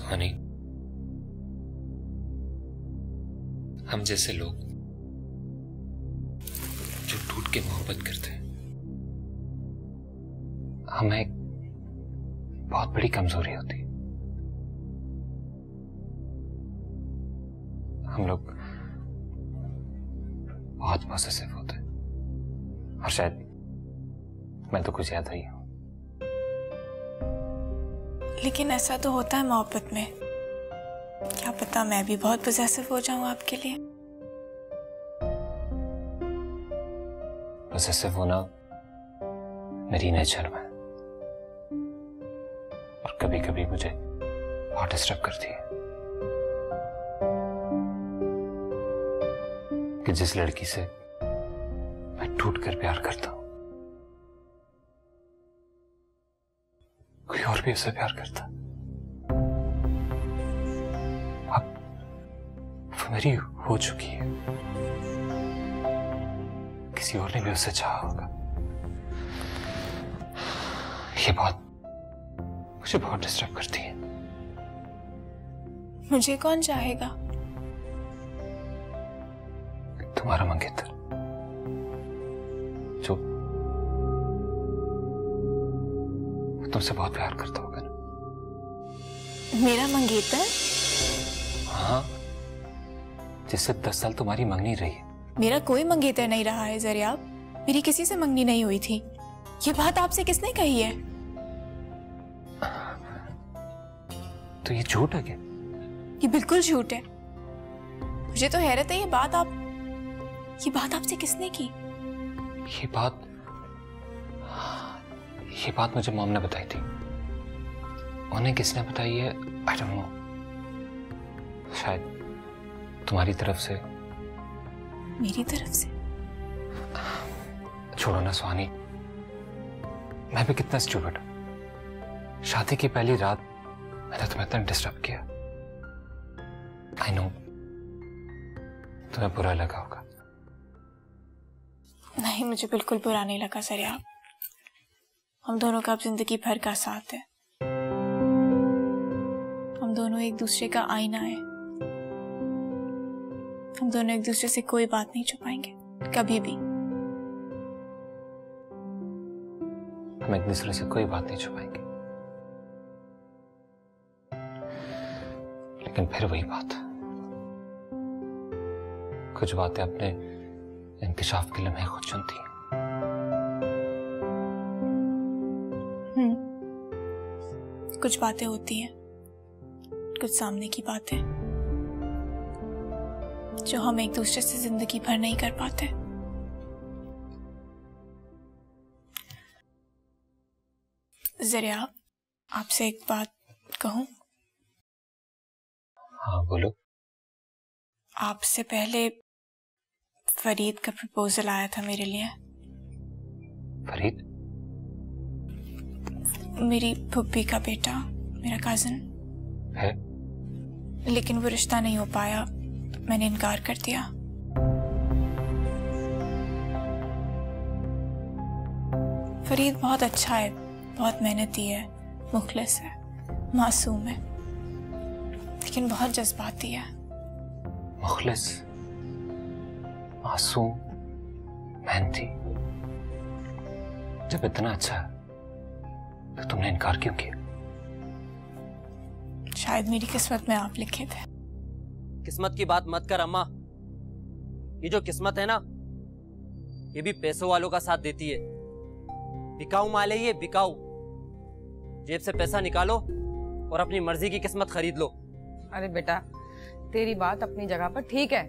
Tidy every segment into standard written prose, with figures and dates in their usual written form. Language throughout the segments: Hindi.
सुहानी, हम जैसे लोग जो टूट के मोहब्बत करते हैं, हमें एक बहुत बड़ी कमजोरी होती है। हम लोग बहुत पॉसेसिव होते हैं, और शायद मैं तो कुछ ज्यादा ही हूं। लेकिन ऐसा तो होता है मोहब्बत में। क्या पता मैं भी बहुत पॉसेसिव हो जाऊं आपके लिए। पॉसेसिव होना मेरी नेचर में, और कभी कभी मुझे बहुत डिस्टर्ब करती है कि जिस लड़की से मैं टूट कर प्यार करता हूं, कोई और भी उसे प्यार करता। अब वो मेरी हो चुकी है, किसी और ने भी उसे चाहा होगा। ये बात मुझे बहुत डिस्टर्ब करती है। मुझे कौन चाहेगा? तुम्हारा मंगेतर, जो तुमसे बहुत प्यार करता होगा ना। मेरा मंगेतर? हाँ, जिससे 10 साल तुम्हारी मंगनी रही है। मेरा कोई मंगेतर नहीं रहा है ज़रियाब। मेरी किसी से मंगनी नहीं हुई थी। ये बात आपसे किसने कही है? तो ये झूठ है क्या? ये बिल्कुल झूठ है। मुझे तो हैरत है, ये बात आपसे किसने की? ये बात मुझे मॉम ने बताई थी। उन्हें किसने बताई है आई डोंट नो। शायद तुम्हारी तरफ से। मेरी तरफ से? छोड़ो ना सुहानी, मैं भी कितना स्टूपिड हूं। शादी की पहली रात मैंने तुम्हें इतना डिस्टर्ब किया। आई नो तुम्हें बुरा लगा होगा। नहीं, मुझे बिल्कुल बुरा नहीं लगा ज़रियाब। हम दोनों का अब जिंदगी भर का साथ है। हम दोनों एक दूसरे का आईना है। हम दोनों एक दूसरे से कोई बात नहीं छुपाएंगे, कभी भी। हम एक दूसरे से कोई बात नहीं छुपाएंगे, लेकिन फिर वही बात, कुछ बातें अपने इंकिशाफ के लम्हे खुद चुनती हैं। कुछ बातें होती हैं, कुछ सामने की बातें, जो हम एक दूसरे से जिंदगी भर नहीं कर पाते। ज़रियाब, आपसे एक बात कहूं? हाँ बोलो। आपसे पहले फरीद का प्रपोजल आया था मेरे लिए। फरीद? मेरी फुप्पी का बेटा, मेरा कजिन है, लेकिन वो रिश्ता नहीं हो पाया। मैंने इनकार कर दिया। फरीद बहुत अच्छा है, बहुत मेहनती है, मुखलिस है, मासूम है, लेकिन बहुत जज्बाती है। मुखलिस, मासूम, मेहनती। जब इतना अच्छा है तो तुमने इनकार क्यों किया? शायद मेरी किस्मत में आप लिखे थे। किस्मत की बात मत कर अम्मा। ये जो किस्मत है ना, ये भी पैसों वालों का साथ देती है। बिकाऊ माल है ये, बिकाऊ। जेब से पैसा निकालो और अपनी मर्जी की किस्मत खरीद लो। अरे बेटा, तेरी बात अपनी जगह पर ठीक है,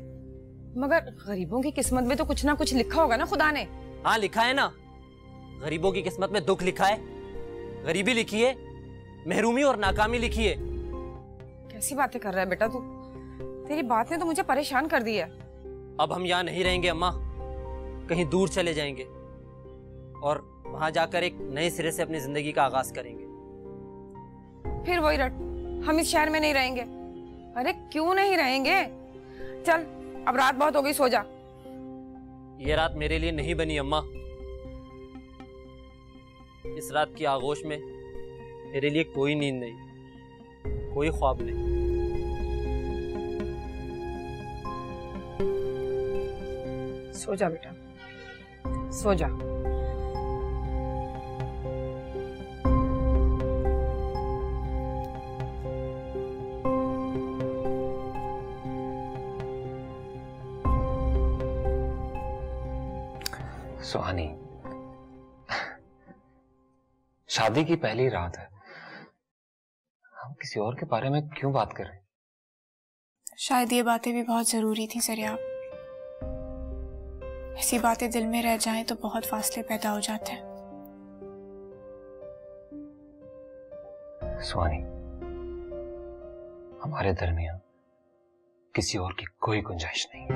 मगर गरीबों की किस्मत में तो कुछ ना कुछ लिखा होगा ना खुदा ने। हाँ लिखा है ना, गरीबों की किस्मत में दुख लिखा है, गरीबी लिखी है, महरूमी और नाकामी लिखी है। कैसी बातें कर रहा है बेटा तू? तेरी बात ने तो मुझे परेशान कर दिया। अब हम यहाँ नहीं रहेंगे अम्मा, कहीं दूर चले जाएंगे और वहां जाकर एक नए सिरे से अपनी जिंदगी का आगाज करेंगे। फिर वही रट, हम इस शहर में नहीं रहेंगे। अरे क्यों नहीं रहेंगे? चल अब रात बहुत हो गई, सो जा। ये रात मेरे लिए नहीं बनी अम्मा। इस रात की आगोश में मेरे लिए कोई नींद नहीं। कोई ख्वाब नहीं। सो जा बेटा, सो जा। सुहानी, शादी की पहली रात है, हम किसी और के बारे में क्यों बात कर रहे हैं? शायद ये बातें भी बहुत जरूरी थी सरिया। ऐसी बातें दिल में रह जाएं तो बहुत फासले पैदा हो जाते हैं। सुहानी, हमारे दरमियां किसी और की कोई गुंजाइश नहीं।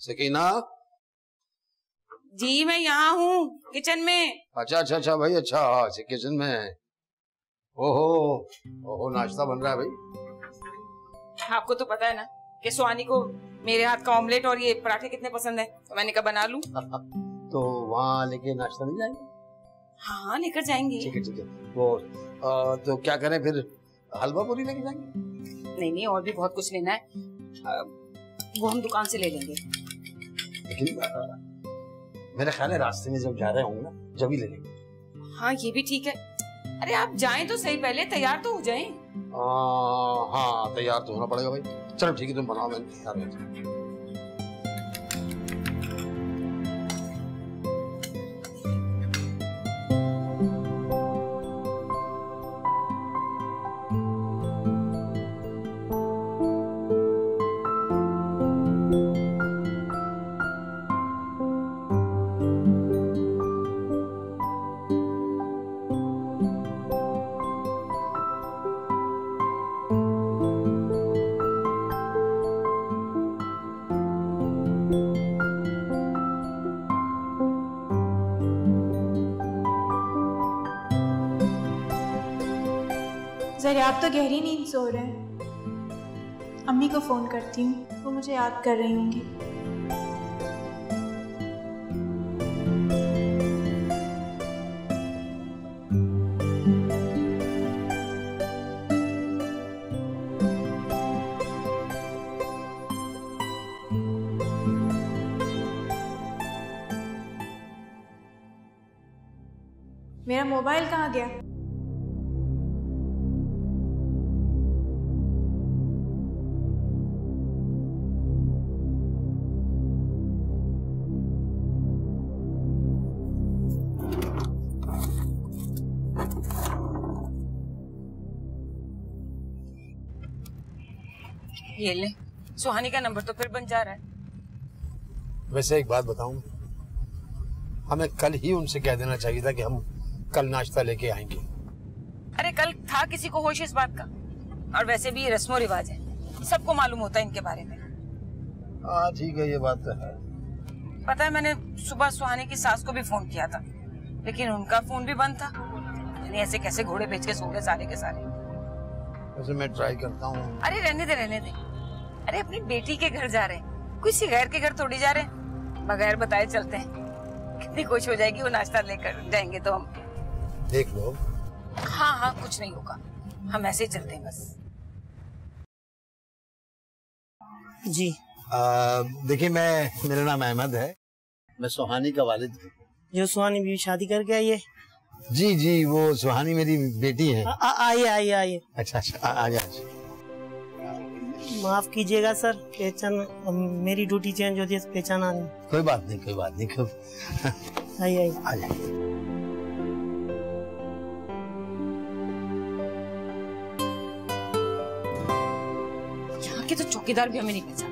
सकीना जी मैं यहाँ हूँ किचन में। अच्छा भाई, अच्छा किचन में। ओहो ओहो, नाश्ता बन रहा है भाई। आपको तो पता है ना कि सुहानी को मेरे हाथ का ऑमलेट और ये पराठे कितने पसंद है, तो मैंने कहा बना लूं। तो वहाँ लेके नाश्ता नहीं जाएंगे? हाँ लेकर जाएंगे। ठीक है। वो तो क्या करें फिर, हलवा पूरी लेके जाएंगे? नहीं और भी बहुत कुछ लेना है, वो हम दुकान से ले लेंगे। लेकिन मेरा ख्याल है रास्ते में जब जा रहे होंगे ना, जब ही ले लेंगे। हाँ ये भी ठीक है। अरे आप जाएं तो सही, पहले तैयार तो हो जाएं। हाँ तैयार तो होना पड़ेगा भाई। चलो ठीक है, तुम बनाओ, मैं तैयार रहता हूं। जरिया आप तो गहरी नींद सो रहे हैं। अम्मी को फोन करती हूँ, वो मुझे याद कर रही होंगी। मेरा मोबाइल कहाँ गया? ये ले, सुहानी का नंबर तो फिर बन जा रहा है। वैसे एक बात बताऊं, हमें कल ही उनसे कह देना चाहिए था कि हम कल नाश्ता लेके आएंगे। अरे कल था किसी को होश इस बात का? और वैसे भी ये रस्मो रिवाज है, सबको मालूम होता है इनके बारे में। हाँ ठीक है, ये बात तो है। पता है मैंने सुबह सुहानी की सास को भी फोन किया था, लेकिन उनका फोन भी बंद था। यानी ऐसे कैसे घोड़े बेच के सो गए सारे के सारे। वैसे मैं ट्राई करता हूँ। अरे रहने दे। अरे अपनी बेटी के घर जा रहे हैं, किसी गैर के घर थोड़ी जा रहे हैं। बगैर बताए चलते हैं, कितनी खुश हो जाएगी वो नाश्ता लेकर जाएंगे तो हम। देख लो। हाँ कुछ नहीं होगा, हम ऐसे ही चलते हैं बस। जी देखिए, मेरा नाम अहमद है, मैं सुहानी का वालिद हूँ। जो सुहानी भी शादी करके आई है? जी, वो सुहानी मेरी बेटी है। आइए। अच्छा, आ जा। माफ कीजिएगा सर, पहचान मेरी ड्यूटी चेंज होती है, पहचाना नहीं। कोई बात नहीं। आइए। आ जाइए। यहाँ के तो चौकीदार भी हमें नहीं पहचानते।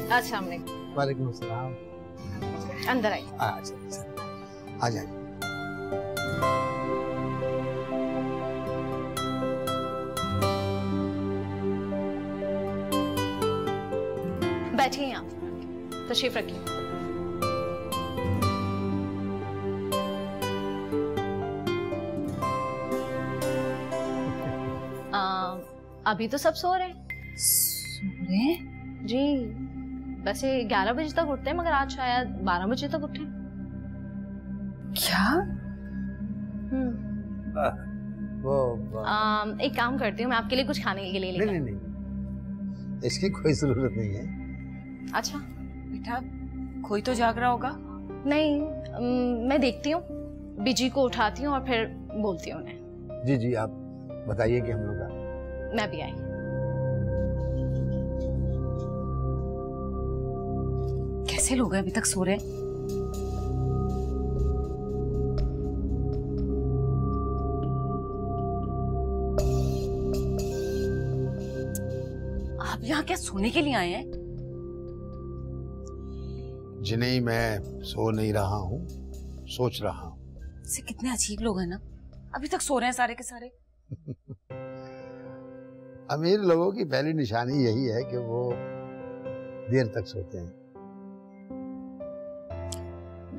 अच्छा वालेकुम अस्सलाम। अंदर आइए। आ जाइए। बैठिए यहाँ, तशरीफ रखिए। अभी तो सब सो रहे हैं। सो रहे हैं? जी, वैसे 11 बजे तक उठते हैं, मगर आज शायद 12 बजे तक उठे। क्या? एक काम करती हूँ, मैं आपके लिए कुछ खाने के लिए लेकर। नहीं, इसकी कोई जरूरत नहीं है। अच्छा बेटा, कोई तो जाग रहा होगा। नहीं, मैं देखती हूँ, बीजी को उठाती हूँ और फिर बोलती हूँ उन्हें। जी जी, आप बताइए कि हम लोग का। मैं भी आई। कैसे लोग हैं अभी तक सो रहे? आप यहाँ क्या सोने के लिए आए हैं? जिन्हें मैं सो नहीं रहा हूँ, सोच रहा हूँ। से कितने अजीब लोग हैं ना, अभी तक सो रहे हैं सारे के सारे। अमीर लोगों की पहली निशानी यही है कि वो देर तक सोते हैं।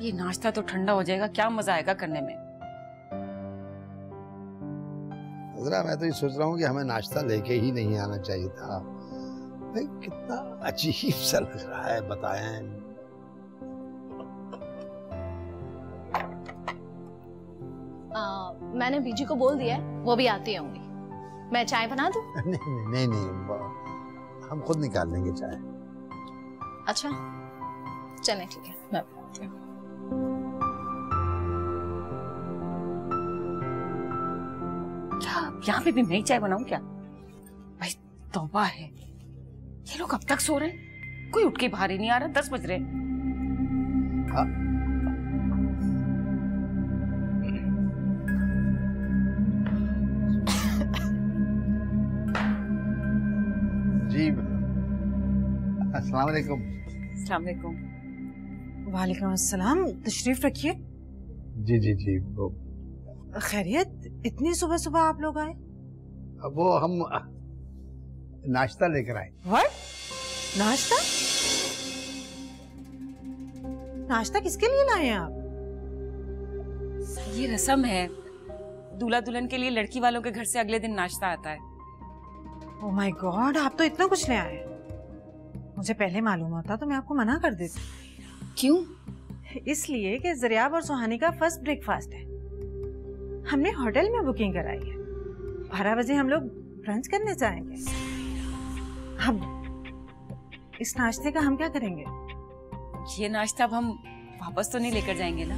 ये नाश्ता तो ठंडा हो जाएगा, क्या मजा आएगा करने में। जरा मैं तो ये सोच रहा हूँ कि हमें नाश्ता लेके ही नहीं आना चाहिए था। कितना अजीब सा लग रहा है, बताएं। मैंने बीजी को बोल दिया है, वो भी आती होंगी। मैं चाय बना दूं? नहीं, हम खुद निकाल लेंगे चाय। अच्छा चलें, ठीक है, मैं बनाती हूँ। क्या यहाँ पे भी मैं ही चाय बनाऊं क्या? भाई तौबा है, ये लोग अब तक सो रहे हैं, कोई उठ के बाहर ही नहीं आ रहा। 10 बज रहे। जी, अस्सलाम वालेकुम। अस्सलाम वालेकुम। वालेकुम अस्सलाम, तशरीफ रखिए। जी जी जी, वो खैरियत, इतनी सुबह सुबह आप लोग आए? वो हम नाश्ता लेकर आए। व्हाट? नाश्ता? नाश्ता किसके लिए लाए हैं आप? ये रस्म है, दूल्हा दुल्हन के लिए लड़की वालों के घर से अगले दिन नाश्ता आता है। ओह माय गॉड, आप तो इतना कुछ ले आए। मुझे पहले मालूम होता तो मैं आपको मना कर देती। क्यों? इसलिए कि ज़रियाब और सुहानी का फर्स्ट ब्रेकफास्ट है। हमने होटल में बुकिंग कराई है। 12 बजे हम लोग ब्रंच करने जाएंगे। अब इस नाश्ते का हम क्या करेंगे? ये नाश्ता अब हम वापस तो नहीं लेकर जाएंगे ना?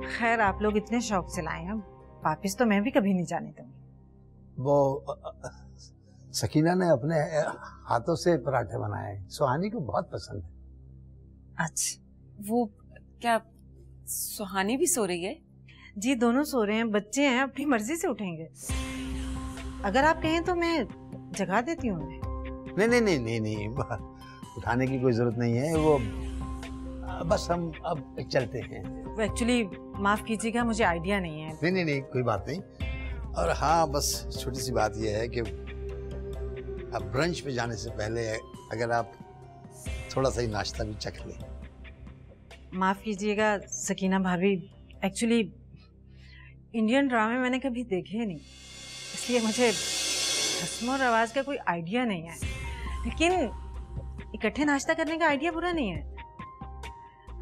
खैर, आप लोग इतने शौक से लाए हैं, वापिस तो मैं भी कभी नहीं जाने दूंगी। वो सकीना ने अपने हाथों से पराठे बनाए, सुहानी को बहुत पसंद है। अच्छा, वो क्या सुहानी भी सो रही है? जी, दोनों सो रहे हैं, बच्चे हैं, अपनी मर्जी से उठेंगे। अगर आप कहें तो मैं जगा देती हूँ उन्हें। नहीं, उठाने की कोई जरूरत नहीं है। वो बस हम अब चलते हैं। वो एक्चुअली माफ कीजिएगा, मुझे आइडिया नहीं है। नहीं, कोई बात नहीं। और हाँ, बस छोटी सी बात यह है कि अब ब्रंच पे जाने से पहले अगर आप थोड़ा सा ही नाश्ता भी चख लें। माफ कीजिएगा सकीना भाभी, एक्चुअली इंडियन ड्रामे मैंने कभी देखे नहीं, इसलिए मुझे रस्म और रवाज का कोई आइडिया नहीं है। लेकिन इकट्ठे नाश्ता करने का आइडिया बुरा नहीं है।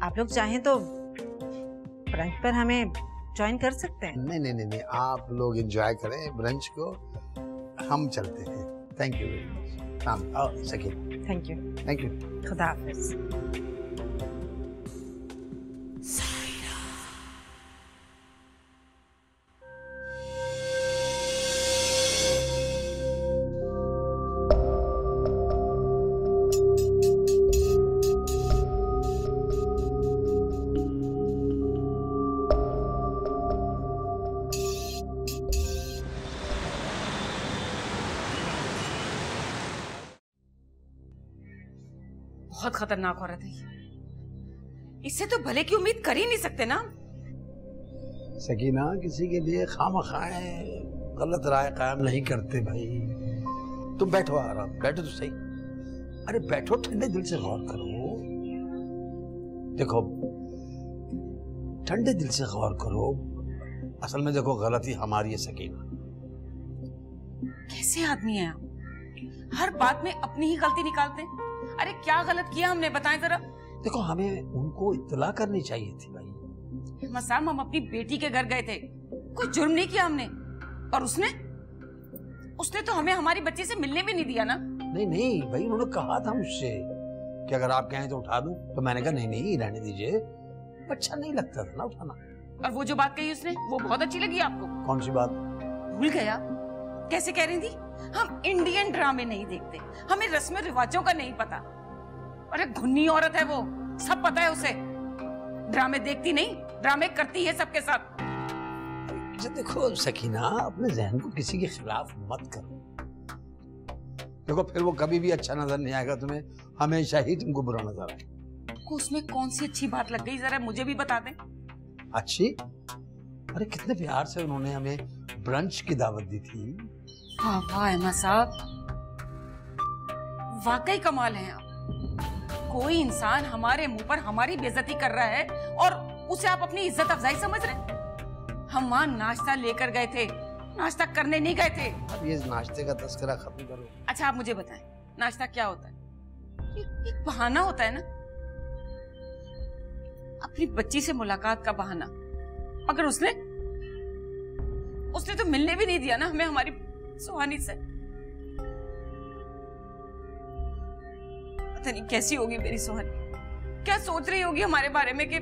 आप लोग चाहें तो ब्रंच पर हमें ज्वाइन कर सकते हैं। नहीं, आप लोग एंजॉय करें ब्रंच को, हम चलते हैं। Thank you very much. आओ सकीना। Thank you. खुदा हाफिज। बहुत खतरनाक औरत है ये। इससे तो भले की उम्मीद कर ही नहीं सकते ना। सकीना, किसी के लिए खामखाए गलत राय कायम नहीं करते भाई। तुम बैठो आराम, बैठो तो सही। अरे बैठो, ठंडे दिल से गौर करो। देखो ठंडे दिल से गौर करो, असल में देखो गलती हमारी है सकीना। कैसे आदमी है आप, हर बात में अपनी ही गलती निकालते हैं। अरे क्या गलत किया हमने, बताएं जरा। देखो हमें उनको इत्तला करनी चाहिए थी भाई। मसाम, हम अपनी बेटी के घर गए थे, कोई जुर्म नहीं किया हमने, और उसने तो हमें हमारी बच्ची से मिलने भी नहीं दिया ना। नहीं नहीं भाई, उन्होंने कहा था मुझसे कि अगर आप कहें तो उठा दूं, तो मैंने कहा नहीं नहीं रहने दीजिए, अच्छा नहीं लगता था ना उठाना। और वो जो बात कही उसने, वो बहुत अच्छी लगी आपको? कौन सी बात? भूल गया? कैसे कह रही थी, हम इंडियन ड्रामे नहीं देखते, हमें रस्म रिवाजों का नहीं पता। अरे घुन्नी औरत है वो, सब पता है उसे। ड्रामे देखती नहीं, ड्रामे करती है सबके साथ। देखो सकीना, अपने जहन को किसी के खिलाफ मत करो। देखो फिर वो कभी भी अच्छा नजर नहीं आएगा तुम्हें, हमेशा ही तुमको बुरा नजर आएगा। को उसमें कौन सी अच्छी बात लग गई, जरा मुझे भी बता दें। अच्छी? अरे कितने प्यार से उन्होंने हमें ब्रंच की दावत दी थी। वाह वाह अहमद साहब, वाकई कमाल है आप। कोई इंसान हमारे मुंह पर हमारी बेइज्जती कर रहा है और उसे आप अपनी इज्जत अफजाई समझ रहे हैं। हम वहां नाश्ता लेकर गए थे, नाश्ता करने नहीं गए थे। अब ये नाश्ते का तस्करा खत्म करो। अच्छा आप मुझे बताएं, नाश्ता क्या होता है? एक बहाना होता है ना, अपनी बच्ची से मुलाकात का बहाना। मगर उसने तो मिलने भी नहीं दिया ना हमें हमारी सुहानी से। पता नहीं कैसी होगी मेरी सुहानी, क्या सोच रही होगी हमारे बारे में कि